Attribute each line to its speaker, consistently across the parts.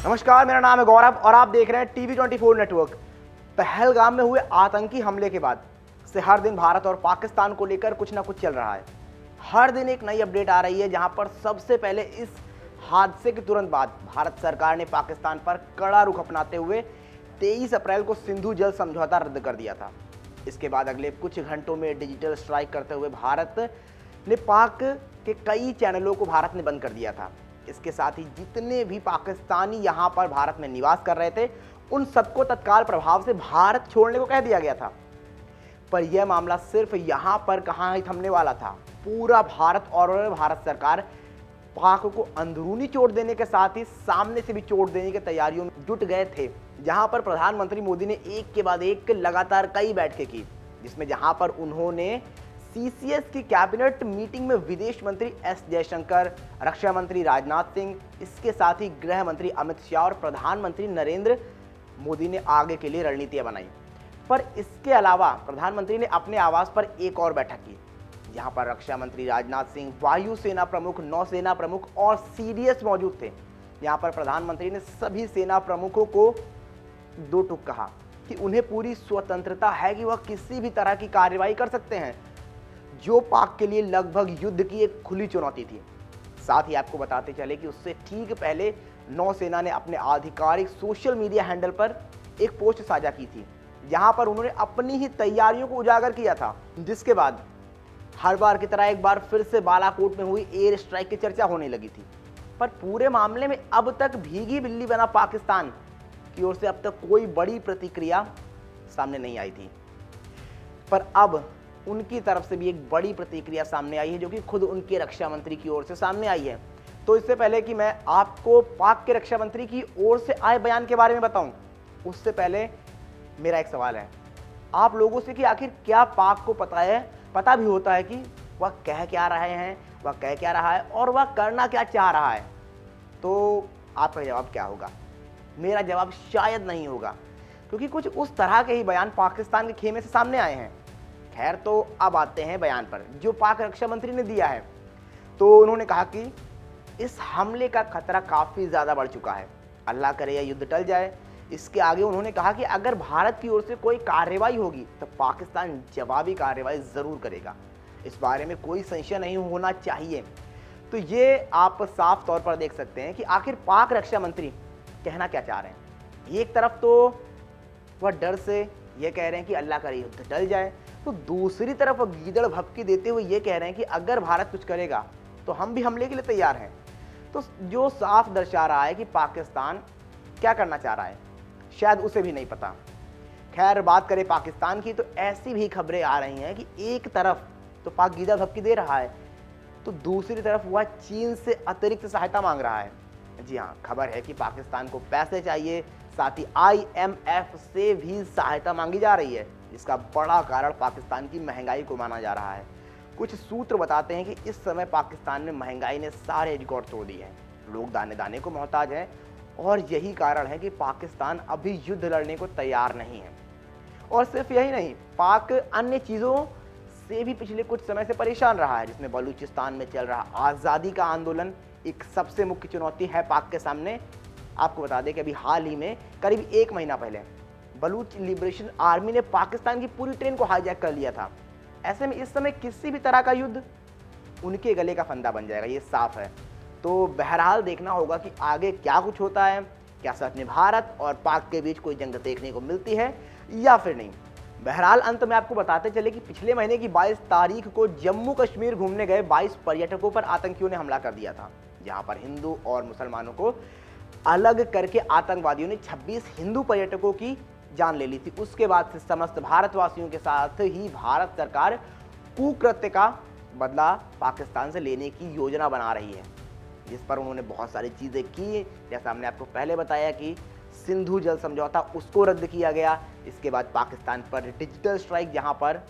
Speaker 1: नमस्कार, मेरा नाम है गौरव और आप देख रहे हैं टीवी 24 नेटवर्क। पहलगाम में हुए आतंकी हमले के बाद से हर दिन भारत और पाकिस्तान को लेकर कुछ ना कुछ चल रहा है। हर दिन एक नई अपडेट आ रही है, जहां पर सबसे पहले इस हादसे के तुरंत बाद भारत सरकार ने पाकिस्तान पर कड़ा रुख अपनाते हुए 23 अप्रैल को सिंधु जल समझौता रद्द कर दिया था। इसके बाद अगले कुछ घंटों में डिजिटल स्ट्राइक करते हुए भारत ने पाक के कई चैनलों को भारत ने बंद कर दिया था। इसके साथ ही जितने भी पाकिस्तानी यहां पर भारत में निवास कर रहे थे, उन सबको तत्काल प्रभाव से भारत छोड़ने को कह दिया गया था। पर यह मामला सिर्फ यहां पर कहां ही थमने वाला था। पूरा भारत और भारत सरकार पाक को अंदरूनी चोट देने के साथ ही सामने से भी चोट देने की तैयारियों में जुट गए थे। जहां पर प्रधानमंत्री मोदी ने एक के बाद एक लगातार कई बैठकें की, जिसमें जहां पर उन्होंने सीसीएस की कैबिनेट मीटिंग में विदेश मंत्री एस जयशंकर, रक्षा मंत्री राजनाथ सिंह, इसके साथ ही गृह मंत्री अमित शाह और प्रधानमंत्री नरेंद्र मोदी ने आगे के लिए रणनीतियां बनाई। पर इसके अलावा प्रधानमंत्री ने अपने आवास पर एक और बैठक की, जहां पर रक्षा मंत्री राजनाथ सिंह, वायुसेना प्रमुख, नौसेना प्रमुख और सीडीएस मौजूद थे। यहां पर प्रधानमंत्री ने सभी सेना प्रमुखों को दो टूक कहा कि उन्हें पूरी स्वतंत्रता है कि वह किसी भी तरह की कार्रवाई कर सकते हैं, जो पाक के लिए लगभग युद्ध की एक खुली चुनौती थी। साथ ही आपको बताते चले कि उससे ठीक पहले नौसेना ने अपने आधिकारिक सोशल मीडिया हैंडल पर एक पोस्ट साझा की थी, जहां पर उन्होंने अपनी ही तैयारियों को उजागर किया था। जिसके बाद हर बार की तरह एक बार फिर से बालाकोट में हुई एयर स्ट्राइक की चर्चा होने लगी थी। पर पूरे मामले में अब तक भीगी बिल्ली बना पाकिस्तान की ओर से अब तक कोई बड़ी प्रतिक्रिया सामने नहीं आई थी। पर अब उनकी तरफ से भी एक बड़ी प्रतिक्रिया सामने आई है, जो कि खुद उनके रक्षा मंत्री की ओर से सामने आई है। तो इससे पहले कि मैं आपको पाक के रक्षा मंत्री की ओर से आए बयान के बारे में बताऊं, उससे पहले मेरा एक सवाल है आप लोगों से कि आखिर क्या पाक को पता भी होता है कि वह कह क्या रहे हैं, वह कह क्या रहा है और वह करना क्या चाह रहा है? तो आपका जवाब क्या होगा? मेरा जवाब शायद नहीं होगा, क्योंकि कुछ उस तरह के ही बयान पाकिस्तान के खेमे से सामने आए हैं। खैर, तो अब आते हैं बयान पर जो पाक रक्षा मंत्री ने दिया है। तो उन्होंने कहा कि इस हमले का खतरा काफी ज्यादा बढ़ चुका है, अल्लाह करे यह युद्ध टल जाए। इसके आगे उन्होंने कहा कि अगर भारत की ओर से कोई कार्रवाई होगी तो पाकिस्तान जवाबी कार्रवाई जरूर करेगा, इस बारे में कोई संशय नहीं होना चाहिए। तो ये आप साफ तौर पर देख सकते हैं कि आखिर पाक रक्षा मंत्री कहना क्या चाह रहे हैं। एक तरफ तो वह डर से ये कह रहे हैं कि अल्लाह करे युद्ध टल जाए, तो दूसरी तरफ गीदड़ भपकी देते हुए ये कह रहे हैं कि अगर भारत कुछ करेगा तो हम भी हमले के लिए तैयार हैं। तो जो साफ दर्शा रहा है कि पाकिस्तान क्या करना चाह रहा है, शायद उसे भी नहीं पता। खैर, बात करें पाकिस्तान की, तो ऐसी भी खबरें आ रही हैं कि एक तरफ तो पाक गीदड़ भपकी दे रहा है, तो दूसरी तरफ वह चीन से अतिरिक्त सहायता मांग रहा है। जी हाँ, खबर है कि पाकिस्तान को पैसे चाहिए, साथ ही IMF से भी सहायता मांगी जा रही है, जिसका बड़ा कारण पाकिस्तान की महंगाई को माना जा रहा है। कुछ सूत्र बताते हैं कि इस समय पाकिस्तान में महंगाई ने सारे रिकॉर्ड तोड़ दिए हैं, लोग दाने दाने को मोहताज हैं, और यही कारण है कि पाकिस्तान अभी युद्ध लड़ने को तैयार नहीं है। और सिर्फ यही नहीं, पाक अन्य चीज़ों से भी पिछले कुछ समय से परेशान रहा है, जिसमें बलूचिस्तान में चल रहा आज़ादी का आंदोलन एक सबसे मुख्य चुनौती है पाक के सामने। आपको बता दें कि अभी हाल ही में करीब 1 महीना पहले बलूच लिबरेशन आर्मी ने पाकिस्तान की पूरी ट्रेन को हाईजैक कर लिया था। ऐसे में इस समय किसी भी तरह का युद्ध उनके गले का फंदा बन जाएगा, ये साफ है। तो बहरहाल देखना होगा कि आगे क्या कुछ होता है, क्या सच में भारत और पाक के बीच कोई जंग देखने को मिलती है या फिर नहीं। बहरहाल अंत में आपको बताते चले कि पिछले महीने की 22 तारीख को जम्मू कश्मीर घूमने गए 22 पर्यटकों पर आतंकियों ने हमला कर दिया था, जहां पर हिंदू और मुसलमानों को अलग करके आतंकवादियों ने 26 हिंदू पर्यटकों की जान ले ली थी। उसके बाद से समस्त भारतवासियों के साथ ही भारत सरकार कुकृत्य का बदला पाकिस्तान से लेने की योजना बना रही है, जिस पर उन्होंने बहुत सारी चीज़ें की। जैसा हमने आपको पहले बताया कि सिंधु जल समझौता उसको रद्द किया गया। इसके बाद पाकिस्तान पर डिजिटल स्ट्राइक, जहां पर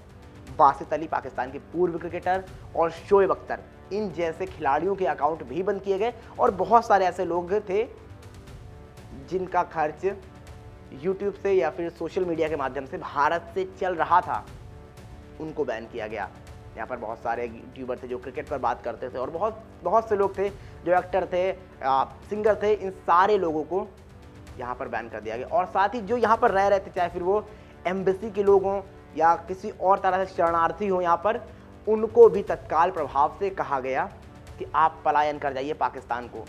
Speaker 1: बासित अली पाकिस्तान के पूर्व क्रिकेटर और शोएब अख्तर इन जैसे खिलाड़ियों के अकाउंट भी बंद किए गए, और बहुत सारे ऐसे लोग थे जिनका खर्च यूट्यूब से या फिर सोशल मीडिया के माध्यम से भारत से चल रहा था, उनको बैन किया गया। यहाँ पर बहुत सारे यूट्यूबर थे जो क्रिकेट पर बात करते थे, और बहुत से लोग थे जो एक्टर थे, सिंगर थे। इन सारे लोगों को यहाँ पर बैन कर दिया गया। और साथ ही जो यहाँ पर रह रहे थे, चाहे फिर वो एम्बेसी के लोग हों या किसी और तरह से शरणार्थी हों यहाँ पर, उनको भी तत्काल प्रभाव से कहा गया कि आप पलायन कर जाइए पाकिस्तान को।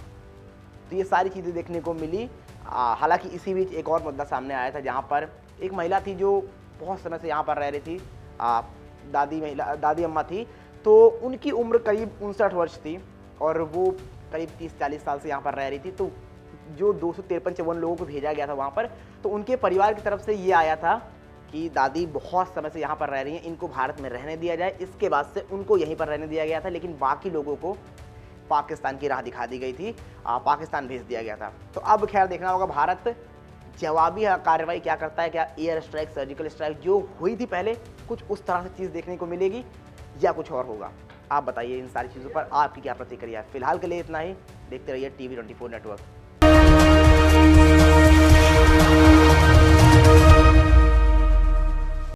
Speaker 1: तो ये सारी चीज़ें देखने को मिली। हालांकि इसी बीच एक और मुद्दा सामने आया था, जहाँ पर एक महिला थी जो बहुत समय से यहाँ पर रह रही थी, दादी अम्मा थी। तो उनकी उम्र करीब 59 वर्ष थी और वो करीब 30-40 साल से यहाँ पर रह रही थी। तो जो 253-54 लोगों को भेजा गया था वहाँ पर, तो उनके परिवार की तरफ से ये आया था कि दादी बहुत समय से यहाँ पर रह रही हैं, इनको भारत में रहने दिया जाए। इसके बाद से उनको यहीं पर रहने दिया गया था, लेकिन बाकी लोगों को पाकिस्तान की राह दिखा दी गई थी, पाकिस्तान भेज दिया गया था। तो अब खैर देखना होगा भारत जवाबी कार्रवाई क्या करता है। क्या एयर स्ट्राइक, सर्जिकल स्ट्राइक जो हुई थी पहले, कुछ उस तरह से चीज़ देखने को मिलेगी या कुछ और होगा? आप बताइए इन सारी चीज़ों पर आपकी क्या प्रतिक्रिया है। फिलहाल के लिए इतना ही। देखते रहिए TV24 नेटवर्क।